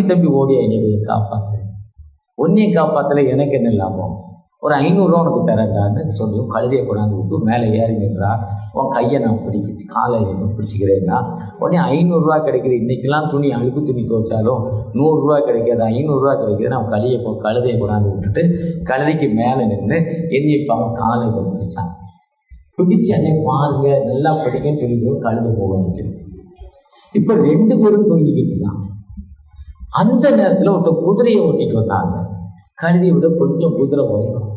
Speaker 1: தம்பி ஓடியா என்னைய காப்பாற்று, ஒன்றையும் காப்பாற்றலை எனக்கு என்ன லாபம், ஒரு 500 ரூபா உனக்கு தரேன்டான்னு சொல்லி கழுதையை கொண்டாந்து விட்டு மேலே ஏறி நின்றா. உன் கையை நான் பிடிச்சி காலை பிடிச்சிக்கிறேன்னா உடனே 500 ரூபா கிடைக்குது. இன்றைக்கெல்லாம் துணி அழுக்கு துணி துவைச்சாலும் 100 ரூபா கிடைக்காது, 500 ரூபா கிடைக்குதுன்னு அவன் கழுதையை கொண்டாந்து விட்டுட்டு கழுதைக்கு மேலே நின்று என்னை அவன் காலை பிடிச்சான். பிடிச்சி அன்னை பாருங்க நல்லா படிக்கன்னு சொல்லி கழுதை போகணுட்டு. இப்போ 2 பேரும் தூங்கிக்கிட்டு தான். அந்த நேரத்தில் ஒருத்தர் குதிரையை ஓட்டிட்டு வந்தாங்க. கழுதியை விட கொஞ்சம் குதிரை உயரம்.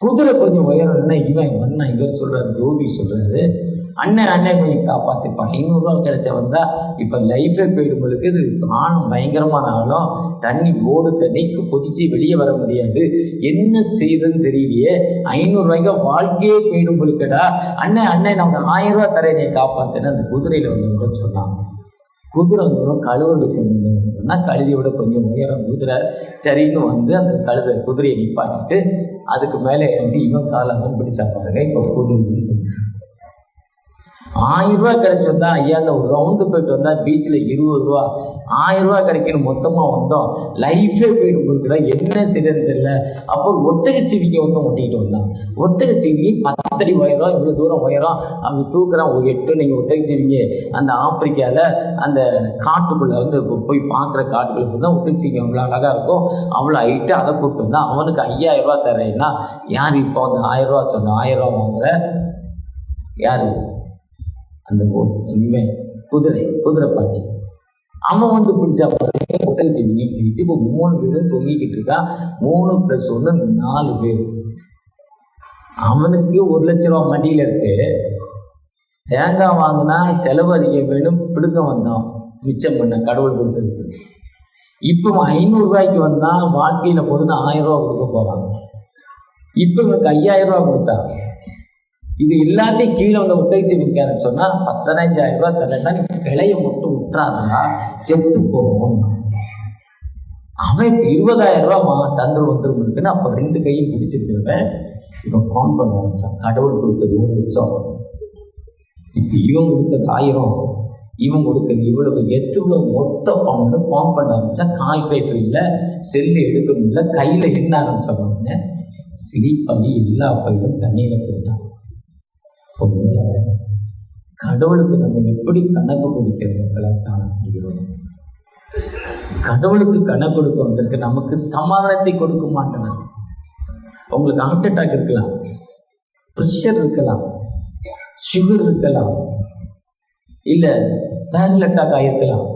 Speaker 1: குதிரை கொஞ்சம் உயரம்னா இவன் இவர் சொல்றாரு, கோபி சொல்றாரு, அண்ணன் கொஞ்சம் காப்பாற்றிப்பான், 500 ரூபா கிடைச்ச வந்தா இப்போ லைஃபே போயிடுங்களுக்கு. இது ஆணும் பயங்கரமான ஆளும், தண்ணி ஓடு தண்ணிக்கு கொதிச்சு வெளியே வர முடியாது, என்ன செய்யுதுன்னு தெரியலையே, 500 ரூபாய்க்கு வாழ்க்கையே போயிடும் பொழுக்கடா, அண்ணன் நான் 1000 ரூபா தரேன் நீ காப்பாத்துன்னு அந்த குதிரையில வந்து சொன்னாங்க. குதிரை வந்துடும் கழுவலுக்கு ஒன்றுன்னா கழுதியை விட கொஞ்சம் உயரம் குதிரை. சரின்னு வந்து அந்த குதிரையை நிப்பாட்டிட்டு அதுக்கு மேலே இறங்கி இவன் காலம் பிடிச்சா பாருங்க. இப்போ குதிரை 1000 ரூபா கிடைச்சிருந்தா ஐயா அந்த ஒரு ரவுண்டு போயிட்டு வந்தால் பீச்சில் 20 ரூபா, 1000 ரூபா கிடைக்கணும் மொத்தமாக வந்தோம், லைஃபே போயிட்டு போயிருக்குடா, என்ன செய்யறது தெரியல. அப்போ ஒட்டகச்சிவிங்க ஒட்டிக்கிட்டு வந்தான். ஒட்டகச்சிவிங்கி 10 அடி உயரம், இவ்வளோ தூரம் உயரம் அவங்க தூக்குறான். 8 நீங்கள் ஒட்டகச்சிவிங்க அந்த ஆப்பிரிக்காவில் அந்த காட்டுக்குள்ளே வந்து போய் பார்க்குற காட்டுக்குள்ள தான் ஒட்டகச்சிவிங்க அவ்வளோ அழகாக இருக்கும், அவ்வளோ ஹைட்டு. அதை கூப்பிட்டு வந்தான். அவனுக்கு 5000 ரூபா தரேன்னா யார் இப்போ அந்த 1000 ரூபா சொன்ன 1000 ரூபா வாங்குற யார்? அந்த இவன் குதிரை பாட்டி. அவன் வந்து பிடிச்சா ஒட்டகச்சி நீக்கிட்டு இப்போ 3 பேரும் தொங்கிக்கிட்டு இருக்கான். 3 + 1 4 பேர். அவனுக்கு 1 லட்ச ரூபா மண்டியில் இருக்கு. தேங்காய் வாங்கினா செலவு அதிகம் வேணும், பிடுங்க வந்தான் மிச்சம் பண்ண கடவுள் கொடுத்ததுக்கு. இப்போ 500 ரூபாய்க்கு வந்தான், வாழ்க்கையில் போதுன்னு 1000 ரூபா கொடுக்க போகிறாங்க. இப்ப இவனுக்கு 5000 ரூபாய் கொடுத்தா, இது எல்லாத்தையும் கீழே வந்து ஒட்டகைச்சு விற்காருன்னு சொன்னா 15,000 ரூபாய் தரலன்னா நீ கிளைய மட்டும் விட்டுறாதா, செத்து போவோம். அவன் இப்ப 20,000 ரூபாய் வந்துரும் இருக்குன்னு அப்ப 2 கையும் பிடிச்சிருக்கிறவன் இப்ப கவுண்ட் பண்ண ஆரம்பிச்சான். கடவுள் கொடுத்தது 1 லட்சம், இப்ப இவன் கொடுத்தது 1000, இவன் கொடுத்தது இவ்வளவு, எவ்வளவு மொத்த பணம்னு கவுண்ட் பண்ண ஆரம்பிச்சா. கால்குலேட்டர் இல்லை, செல்லு எடுக்க முடியல, கையில எண்ண ஆரம்பிச்சாங்க. சிரிப்பாடி எல்லா பயிலும் தண்ணியில போயிட்டான். கடவுளுக்கு நம்ம எப்படி கணக்கு கொடுக்கிற மக்களை காண முடிகிறோம்? கடவுளுக்கு கணக்கு கொடுக்க வந்திருக்கு, நமக்கு சமாதானத்தை கொடுக்க மாட்டேன். உங்களுக்கு ஹார்ட் அட்டாக் இருக்கலாம், பிரஷர் இருக்கலாம், சுகர் இருக்கலாம், இல்ல பேரல் அட்டாக் ஆயிருக்கலாம்,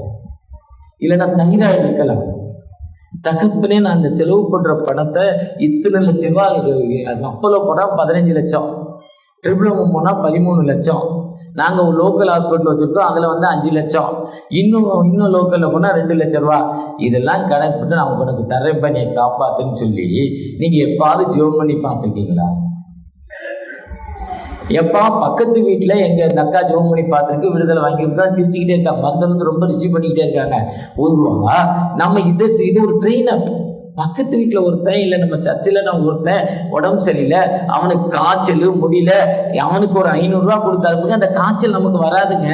Speaker 1: இல்லைன்னா தைராய்டு இருக்கலாம். தகப்பனே நான் அந்த செலவு பண்ற பணத்தை இத்தனை லட்சம் ரூபாய், அப்போலோ போனா 15 லட்சம், ட்ரிபிள்எம் போனா 13 லட்சம், நாங்க ஒரு லோக்கல் ஹாஸ்பிட்டல் வச்சிருக்கோம், அதுல வந்து 5 லட்சம், இன்னும் லோக்கல்ல போனா 2 லட்சம் ரூபாய், இதெல்லாம் கணக்கு பண்ணி நான் உனக்கு தரேன் பண்ணியை காப்பாத்துன்னு சொல்லி நீங்க எப்பாவது ஜெபம் பண்ணி பார்த்துருக்கீங்களா? எப்பா பக்கத்து வீட்டுல எங்க அக்கா ஜெபம் பண்ணி பார்த்துருக்கு, விடுதலை வாங்கியிருக்கா, சிரிச்சுக்கிட்டே இருக்காங்க, மந்திரம் ரொம்ப ரிசீவ் பண்ணிக்கிட்டே இருக்காங்க. ஒரு ரூபா நம்ம இது ஒரு ட்ரெயினர். பக்கத்து வீட்டுல ஒருத்தன், இல்லை நம்ம சர்ச்சில் நான் ஒருத்தன் உடம்பு சரியில்லை, அவனுக்கு காய்ச்சல் முடியல, அவனுக்கு ஒரு 500 ரூபாய் கொடுத்தாருங்க, அந்த காய்ச்சல் நமக்கு வராதுங்க,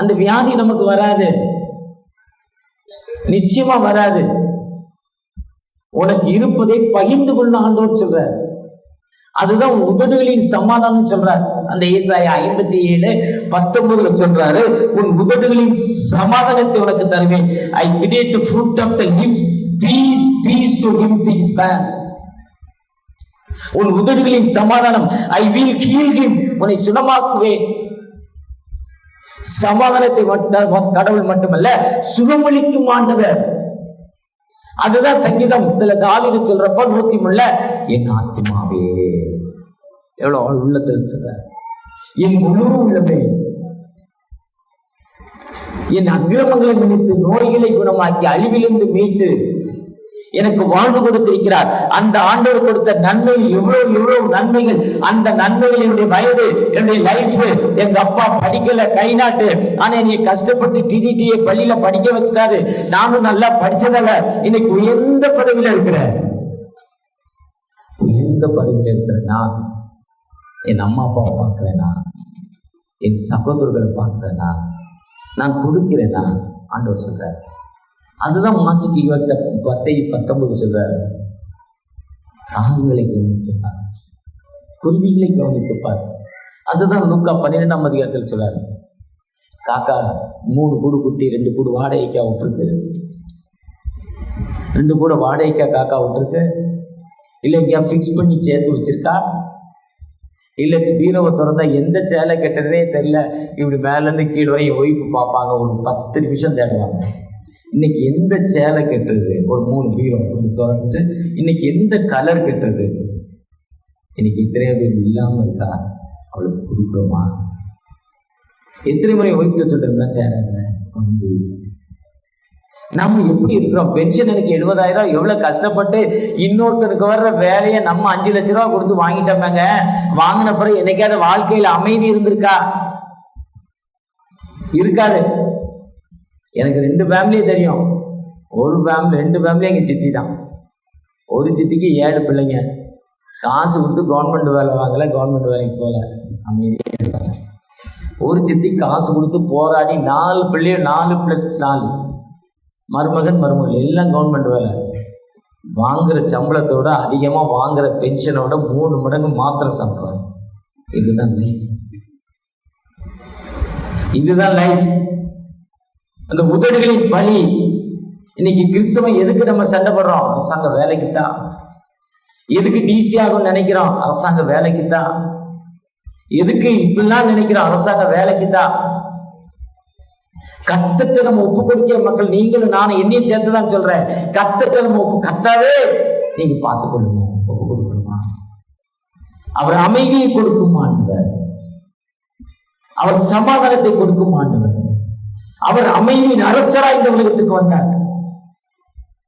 Speaker 1: அந்த வியாதி நமக்கு வராது, நிச்சயமா வராது. உனக்கு இருப்பதை பகிர்ந்து கொள்ள ஆண்டவர் சொல்ற, அதுதான் உதடுகளின் சமாதானம் சொல்றார். அந்த ஏசாயா 57:19 சொல்றாரு, உன் உதடுகளின் சமாதானத்தை உனக்கு தருவேன். I create the fruit of the lips, peace, peace to him, peace back. உன் உதடுகளின் சமாதானம், I will heal him, உன்னை சுகமாக்குவேன். சமாதானத்தை கடவுள் மட்டுமல்ல, சுகமளிக்கும் ஆண்டவர். அதுதான் சங்கீதம் தாவீது சொல்றப்ப 103 என் ஆத்மாவே, எவ்வளவு உள்ளத்தில் சொல்ற, என் முழு உள்ளமே என் அக்கிரமங்களை நினைத்து நோய்களை குணமாக்கி அழிவிலிருந்து மீட்டு எனக்கு வாழ்வு கொடுத்திருக்கிறார். அந்த ஆண்டவர் கொடுத்த நன்மைகள் எவ்வளவு நன்மைகள். அந்த நன்மைகள் என்னுடைய வயது, என்னுடைய லைஃப், எங்க அப்பா படிக்கல, கை நாட்டு, ஆனா நீ கஷ்டப்பட்டு டிடிடிஏ பள்ளியில படிக்க வச்சுட்டாரு. நானும் நல்லா படிச்சதால இன்னைக்கு உயர்ந்த பதவியில இருக்கிறேன். உயர்ந்த பதவியில இருக்கிறேன்னா என் அம்மா அப்பாவை பார்க்கிறேனா, என் சகோதரர்களை பார்க்கிறேனா, நான் கொடுக்கிறேனா? ஆண்டவர் சொல்றார். அதுதான் மாசிக்கு 10:19 சொல்றாரு, காகங்களை கவனித்துப்பார், குருவிகளை கவனித்துப்பார். அதுதான் லூக்கா 12 சொல்றாரு, காக்கா 3 கூடு குட்டி 2 கூடு வாடகைக்கா விட்டுருக்கு, 2 கூட வாடகைக்கா காக்கா விட்டுருக்கு, இல்லை எங்கேயா ஃபிக்ஸ் பண்ணி சேர்த்து வச்சிருக்கா, இல்லை பீரோவை திறந்தா எந்த சேலை கெட்டதே தெரியல, இப்படி மேலேருந்து கீழே வரை என் ஒய்ஃபு பார்ப்பாங்க, ஒரு 10 நிமிஷம் தேடுவாங்க. இன்னைக்கு எந்த சேலை கட்டுறது, ஒரு 3 பீரோ திறந்துட்டு இன்னைக்கு எந்த கலர் கட்டுறது, இன்னைக்கு எத்தனை பேர் இல்லாமல் இருக்கா, அவளுக்கு கொடுக்குறோமா? எத்தனை முறை ஒய்ஃப்ட சொல்றதுன்னா தேடாங்க வந்து நம்ம எப்படி இருக்கிறோம்? பென்ஷன் எனக்கு 70,000, எவ்வளவு கஷ்டப்பட்டு இன்னொருத்தருக்கு வர்ற வேலையை நம்ம 5 லட்ச ரூபா கொடுத்து வாங்கிட்டோம்னாங்க. வாங்கின பிறகு என்னைக்காவது வாழ்க்கையில அமைதி இருந்திருக்கா? இருக்காது. எனக்கு 2 ஃபேமிலியே தெரியும். ஒரு ஃபேமிலி 2 ஃபேமிலி எங்க சித்தி தான். ஒரு சித்திக்கு 7 பிள்ளைங்க, காசு கொடுத்து கவர்மெண்ட் வேலை வாங்கல, கவர்மெண்ட் வேலைக்கு போகல, அமைதியாக இருக்காங்க. ஒரு சித்தி காசு கொடுத்து போராடி 4 பிள்ளைய 4+4 மருமகன் மருமகள் எல்லாம் கவர்மெண்ட் வேலை, வாங்குற சம்பளத்தோட அதிகமாக வாங்குற பென்ஷனோட 3 மடங்கு மாத்திரை சாப்பிடுவாங்க. இதுதான் லைஃப், இதுதான் லைஃப். அந்த உதடுகளின் பலி. இன்னைக்கு கிறிஸ்தவம் எதுக்கு நம்ம சண்டை போடுறோம்? அரசாங்க வேலைக்கு தான். எதுக்கு டிசி ஆகும் நினைக்கிறோம்? அரசாங்க வேலைக்கு தான். எதுக்கு இப்படிலாம் நினைக்கிறோம்? அரசாங்க வேலைக்கு தான். கர்த்தர்ட்ட நம்ம ஒப்பு கொடுக்கிற மக்கள் நீங்களும் நானும், என்னையும் சேர்த்துதான் சொல்றேன். கர்த்தர்ட்ட நம்ம கர்த்தாவே நீங்க பார்த்துக் கொள்ளுங்க, ஒப்பு கொடுக்கணுமா? அவர் அமைதியை கொடுக்கும் ஆண்டவர், அவர் சமாதானத்தை கொடுக்கும் ஆண்டவர், அவர் அமைதியின் அரசரா இந்த உலகத்துக்கு வந்தார்.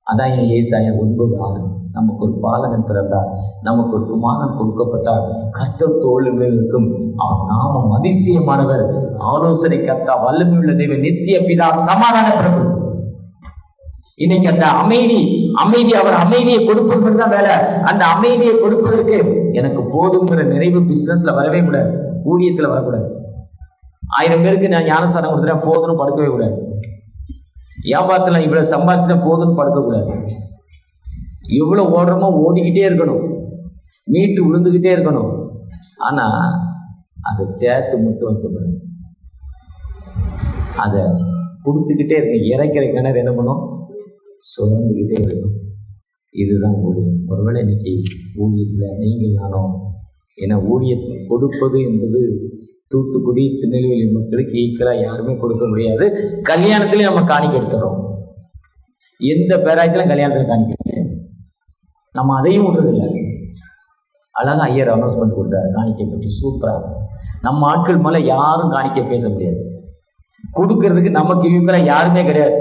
Speaker 1: அதான் ஏசாயா 9:6. நமக்கு ஒரு பாலகன் பிறந்தார், நமக்கு ஒரு குமாரன் கொடுக்கப்பட்டார். கர்த்தர் தோளில் இருக்கும், அவர் நாமம் அதிசயமானவர், ஆலோசனை கர்த்தா, வல்லமையுள்ள தேவன், நித்திய பிதா, சமாதான பிரபு. இன்னைக்கு அந்த அமைதி அவர் அமைதியை கொடுப்பது மட்டும்தான் வேலை. அந்த அமைதியை கொடுப்பதற்கு எனக்கு போதுங்கிற நிறைவு பிசினஸ்ல வரவே கூடாது, ஊழியத்துல வரக்கூடாது. 1000 பேருக்கு நான் ஞானஸ்தானம் கொடுத்துட்டேன் போதுன்னு படுக்கவே கூடாது. வியாபாரத்துல இவ்வளவு சம்பாதிச்சுட்டா போதுன்னு படுக்கக்கூடாது. எவ்வளவு ஓடுறோமோ ஓடிக்கிட்டே இருக்கணும், மீட்டு விழுந்துகிட்டே இருக்கணும். ஆனா அதை சேர்த்து மட்டும் வைக்கப்படும், அதை கொடுத்துக்கிட்டே இருக்க. இறைக்கிற கிணறு என்ன பண்ணும்? சுரந்துக்கிட்டே இருக்கும். இதுதான் ஊழியம். ஒருவேளை இன்னைக்கு ஊழியத்தில் நீங்கள் நானும், ஏன்னா ஊழியத்தை கொடுப்பது என்பது தூத்துக்குடி திருநெல்வேலி மக்களுக்கு ஈக்குவலாக யாருமே கொடுக்க முடியாது. கல்யாணத்துலேயும் நம்ம காணிக்க எடுத்துறோம், எந்த பேராயத்திலும் கல்யாணத்தில் காணிக்க எடுத்துறோம். நம்ம அதையும் விடுறதில்லை. அழகா ஐயர் அனௌன்ஸ்மெண்ட் கொடுத்தாரு காணிக்கை பற்றி, சூப்பராக. நம்ம ஆட்கள் மேலே யாரும் காணிக்கை பேச முடியாது, கொடுக்கறதுக்கு நமக்கு ஈக்குவலாக யாருமே கிடையாது.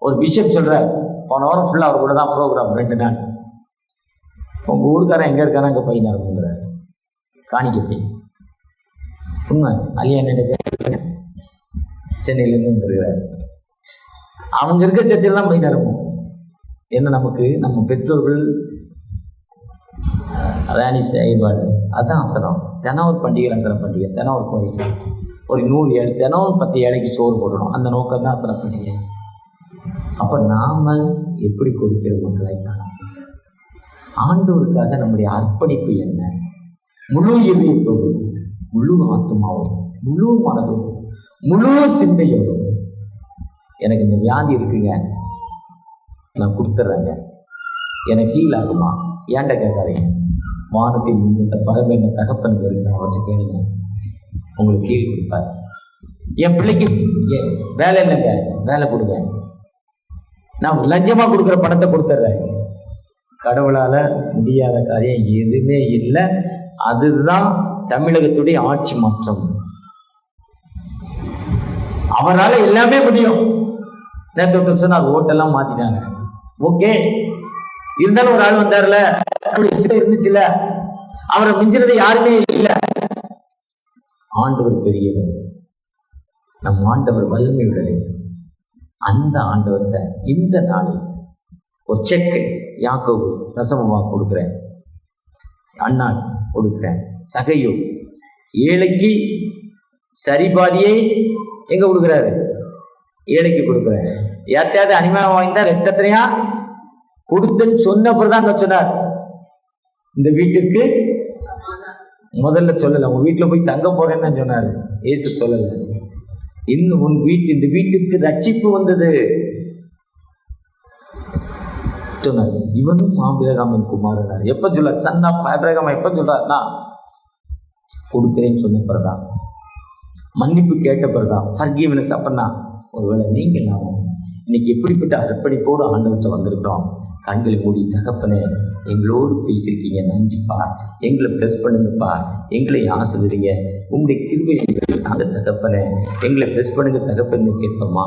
Speaker 1: ஒரு பிஷப் சொல்றார், போன வாரம் ஃபுல்லாக அவர் கூட தான் ப்ரோக்ராம் 2 நாள். உங்கள் ஊருக்காரன் எங்கே இருக்கானா அங்கே போய் நடக்குங்கிறார் காணிக்கை போய். உண்மை. அலியா சென்னையிலேருந்து வந்துருக்கிறார். அவங்க இருக்க சர்ச்சில் தான் போய் நடக்கும். என்ன நமக்கு நம்ம பெற்றோர்கள் ராணி செயல்பாடு அதுதான் அசனம். தினம் ஒரு பண்டிகை, அசன பண்டிகை, தினம் ஒரு கோயில், ஒரு 100 ஏழை, தினம் 10 ஏழைக்கு சோறு போடணும். அந்த நோக்கம் தான் அசன பண்டிகை. அப்போ நாம எப்படி கொடுக்கிற மக்களை காண, ஆண்டவருக்காக நம்முடைய அர்ப்பணிப்பு என்ன? முழு இதயத்தோடு, முழு ஆத்மாவோடு, முழு மனதோடு, முழு சிந்தையோடு, எனக்கு இந்த வியாதி இருக்குங்க, நான் கொடுத்துட்றேங்க, எனக்கு ஹீல் ஆகுமா? ஏன்ட கேட்காதீங்க. வானத்தில் இந்த பரமேன தகப்பன் இருக்கிற அவற்றை கேளுங்க, உங்களுக்கு ஹீல் கொடுப்பார். என் பிள்ளைக்கு வேலை இல்லைங்க, வேலை கொடுங்க. நான் லஞ்சமா கொடுக்குற பணத்தை கொடுத்துட்றேன். கடவுளால முடியாத காரியம் எதுவுமே இல்லை. அதுதான் தமிழகத்துடைய ஆட்சி மாற்றம். அவரால் எல்லாமே முடியும். நேற்று சொன்னார் ஓட்டெல்லாம் மாத்திட்டாங்க, ஓகே. இருந்தாலும் ஒரு ஆள் வந்தார்ல, இருந்துச்சுல, அவரை மிஞ்சினது யாருமே இல்லை. ஆண்டவர் பெரியவர், நம் ஆண்டவர் வல்லமையுள்ளது. அந்த ஆண்டவர்கிட்ட இந்த நாளில் ஒரு செக்கு, யாக்கோபு தசமமா கொடுக்குறேன், அண்ணா கொடுக்குறேன், சகையோ ஏழைக்கு சரிபாதியை எங்க கொடுக்குறாரு? ஏழைக்கு கொடுக்குறேன். யார்ட்டையாவது அனிமயம் வாங்கிட்டா ரெட்டத்திலையா கொடுத்துன்னு சொன்னப்பதான் அங்க சொன்னார், இந்த வீட்டுக்கு முதல்ல சொல்லல, உங்க வீட்டுல போய் தங்க போறேன்னு தான் சொன்னாரு. ஏசு சொல்லல, இன்னும் உன் இந்த வீட்டுக்கு ரட்சிப்பு வந்தது சொன்னார். இவனும் ஆபிரகாமின் குமாரனார். எப்ப சொல்ல? Son of Abraham. எப்ப சொல்றாருன்னா கொடுக்கிறேன்னு சொன்ன பிறதான், மன்னிப்பு கேட்ட பிறதான், ஃபர்கிவ்னஸ். அப்பதான் ஒருவேளை நீங்க நானும் இன்னைக்கு எப்படிப்பட்ட அர்ப்பணிப்போடு ஆண்டவற்றை வந்திருக்கிறோம். கண்களை மூடி, தகப்பனே எங்களோடு பேசியிருக்கீங்க, நன்றிப்பா, எங்களை ப்ளஸ் பண்ணுங்கப்பா, எங்களை ஆசிரியங்க, உங்களுடைய கிருபை நாங்கள் தகப்பனே எங்களை ப்ளஸ் பண்ணுங்க தகப்பன்னு கேட்போமா?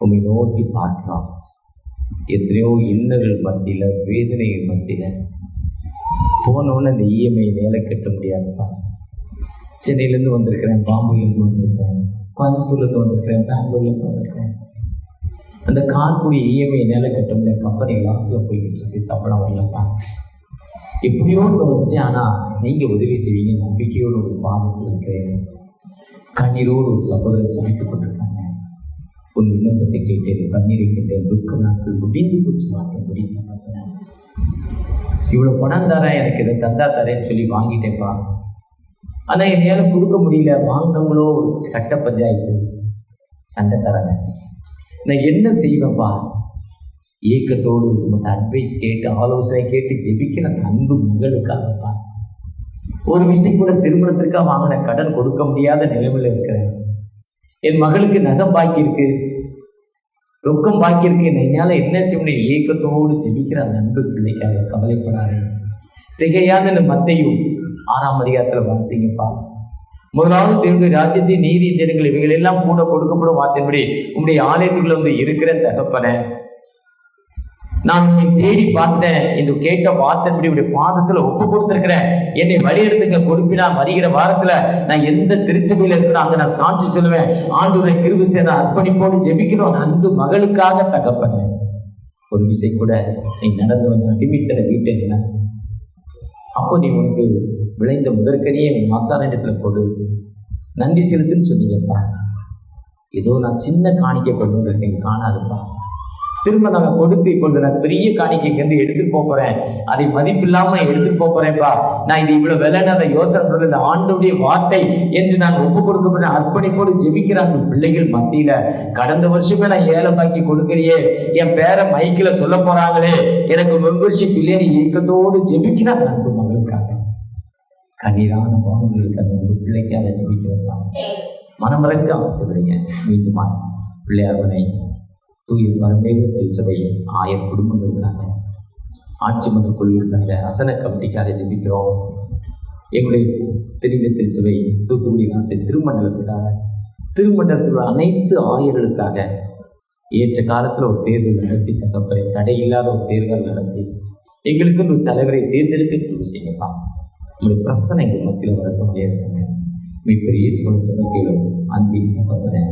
Speaker 1: உண்மை நோக்கி பார்க்கலாம். எத்தனையோ இன்னல்கள் மத்தியில், வேதனைகள் மத்தியில் போனோன்னு அந்த இஎம்ஐ வேலை கட்ட முடியாதுப்பா. சென்னையிலேருந்து வந்திருக்கிறேன், பாம்பேலேருந்து வந்திருக்கிறேன், கோயம்புத்தூர்லேருந்து வந்திருக்கிறேன், பெங்களூர்லேருந்து வந்திருக்கிறேன். அந்த கார்குடி இஎம்ஐ வேலை கட்ட முடியாத கம்பெனி லாஸில் போய்கிட்டு இருக்கு, சம்பளம் வரலப்பா. எப்படியோ வந்துச்சு, ஆனால் நீங்கள் உதவி செய்வீங்க நம்பிக்கையோடு ஒரு பாதத்தில் இருக்கிறேன். கண்ணீரோடு ஒரு சகோதரர் சமைத்துக் கொண்டிருக்காங்க. உன் விண்ணப்பத்தை கேட்டேன், கண்ணீரை கேட்டேன், துக்க நாட்கள் முடிந்து போச்சு, வார்த்தை முடிந்து. இவ்வளோ பணம் தரேன், எனக்கு இதை தந்தா தரேன்னு சொல்லி வாங்கிட்டேன்ப்பா, ஆனால் என்னால் கொடுக்க முடியல. வாங்கினவங்களோ ஒரு கட்ட பஞ்சாயத்து சண்டை தராங்க. நான் என்ன செய்வேன்ப்பா? ஏக்கத்தோடு உங்கள்கிட்ட அட்வைஸ் கேட்டு, ஆலோசனை கேட்டு ஜெபிக்கிற அன்பு மகளுக்காகப்பா. ஒரு விஷயம் கூட திருமணத்திற்காக வாங்கின கடன் கொடுக்க முடியாத நிலைமையில் இருக்கிறேன். என் மகளுக்கு நகம் பாக்கி இருக்கு, ரொக்கம் பாக்கி இருக்கு, என்னால் என்ன செய்யணும்? ஏக்கத்தோடு ஜெபிக்கிற அந்த அன்பு பிள்ளைக்காக கவலைப்படாது. திகையாத மத்தேயு 6ஆம் அதிகாரத்தில் வாசிங்கப்பா. முதலாவது தேவனுடைய ராஜ்யத்தை, நீதி, தேடுங்கள், இவைகள் எல்லாம் கூட கொடுக்கப்படும் வார்த்தையின்படி உங்களுடைய ஆலயத்துக்குள்ள வந்து இருக்கிற தகப்பனை நான் உன்னை தேடி பார்த்துட்டேன் என்று கேட்ட வார்த்தைப்படி உடைய பாதத்துல ஒப்பு கொடுத்திருக்கிறேன். என்னை வழியெடுத்துங்க கொடுப்பினா வருகிற வாரத்துல நான் எந்த திருச்சபையில இருக்கிறோம் அங்க நான் சாட்சி சொல்லுவேன். ஆண்டவரை கிருபை செய்ய அர்ப்பணிப்போடு ஜெபிக்கிறோம். அன்பு மகளுக்காக தகப்பன ஒரு விசை கூட நீ நடந்து வந்து அடிமைத்தன வீட்டை அப்போ நீ உனக்கு விளைந்த முதற்கரியே நீ மசாலா இடத்துல கொடு, நன்றி செலுத்துன்னு சொன்னீங்கப்பா. ஏதோ நான் சின்ன காணிக்கை கொண்டு வந்திருக்கேன், காணாதுப்பா. திரும்ப நாங்கள் கொடுத்து இப்பொழுது நான் பெரிய காணிக்கைக்கு வந்து எடுத்துட்டு போறேன், அதை மதிப்பில்லாம எடுத்துட்டு போறேன்ப்பா. நான் இது இவ்வளவு விலைன்னு அதை யோசனை இந்த ஆண்டோடைய வார்த்தை என்று நான் ஒப்பு கொடுக்கப்பட்ட அர்ப்பணிப்போடு ஜெபிக்கிறாங்க பிள்ளைகள் மத்தியில. கடந்த வருஷமே நான் ஏலமாக்கி கொடுக்கறியே, என் பேரை மைக்கில சொல்ல போறாங்களே, எனக்கு மெம்பர்ஷிப் இல்லைன்னு இயக்கத்தோடு ஜெபிக்கிறாங்க அன்பு மகளுக்காக. கண்ணீரான பாவங்களுக்கு அந்த பிள்ளைக்காக ஜெபிக்கிறதா மனமறக்க ஆசைப்படுங்க. மீண்டுமா பிள்ளையார்வனை தூய வரம்பேக திருச்சபை 1000 குடும்பங்கள் இருக்காங்க. ஆட்சி மன்ற குழு இருக்காங்க. அசன கமிட்டிக்காக ஜெபிக்கிறோம். எங்களுடைய தெரிந்த திருச்சபை தூத்துக்குடி ஆசை திருமண்டலத்துக்காக, திருமண்டலத்தில் உள்ள அனைத்து ஆயர்களுக்காக ஏற்ற காலத்தில் ஒரு தேர்தல் நடத்தி தகப்பறை தடையில்லாத ஒரு தேர்தல் நடத்தி எங்களுக்கு ஒரு தலைவரை தேர்ந்தெடுக்க கிருபை செய்யலாம். உங்களுடைய பிரச்சனை எங்கள் மத்தியில் வரக்க முடியாது. மிகப்பெரிய சொல்லும் அன்பின் தகப்பனை